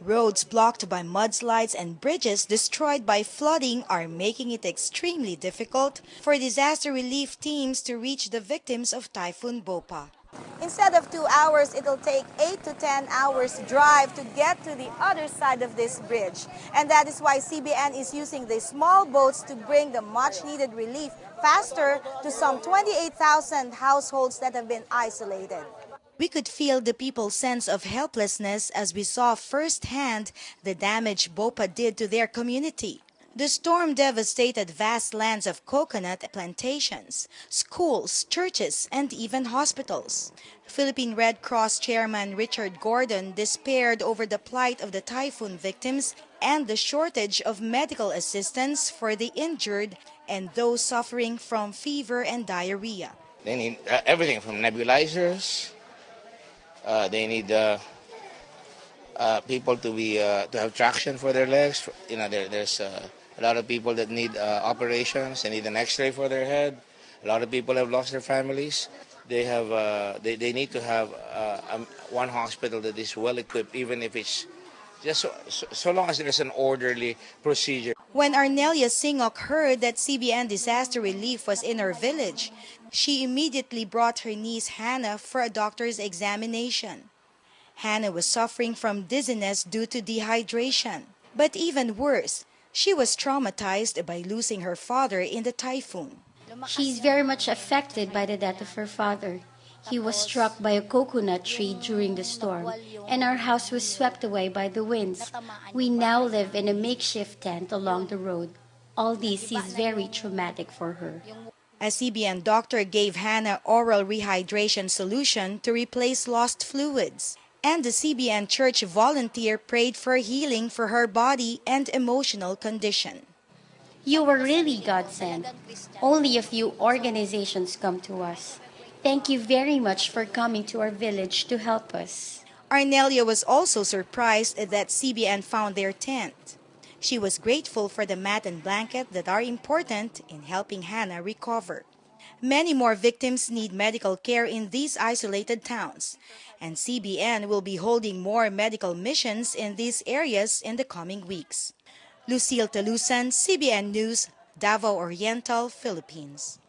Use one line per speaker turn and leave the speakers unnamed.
Roads blocked by mudslides and bridges destroyed by flooding are making it extremely difficult for disaster relief teams to reach the victims of Typhoon Bopa. Instead of 2 hours, it'll take 8 to 10 hours drive to get to the other side of this bridge. And that is why CBN is using the small boats to bring the much-needed relief faster to some 28,000 households that have been isolated. We could feel the people's sense of helplessness as we saw firsthand the damage Bopa did to their community. The storm devastated vast lands of coconut plantations, schools, churches, and even hospitals. Philippine Red Cross Chairman Richard Gordon despaired over the plight of the typhoon victims and the shortage of medical assistance for the injured and those suffering from fever and diarrhea.
They need everything from nebulizers. They need people to have traction for their legs. You know, there's a lot of people that need operations. They need an X-ray for their head. A lot of people have lost their families. They have they need to have one hospital that is well equipped, even if it's just so long as there's an orderly procedure.
When Arnelia Singok heard that CBN Disaster Relief was in her village, she immediately brought her niece Hannah for a doctor's examination. Hannah was suffering from dizziness due to dehydration. But even worse, she was traumatized by losing her father in the typhoon.
She's very much affected by the death of her father. He was struck by a coconut tree during the storm, and our house was swept away by the winds. We now live in a makeshift tent along the road. All this is very traumatic for her.
A CBN doctor gave Hannah oral rehydration solution to replace lost fluids. And the CBN church volunteer prayed for healing for her body and emotional condition.
You were really God-sent. Only a few organizations come to us. Thank you very much for coming to our village to help us.
Arnelia was also surprised that CBN found their tent. She was grateful for the mat and blanket that are important in helping Hannah recover. Many more victims need medical care in these isolated towns, and CBN will be holding more medical missions in these areas in the coming weeks. Lucille Talusan, CBN News, Davao Oriental, Philippines.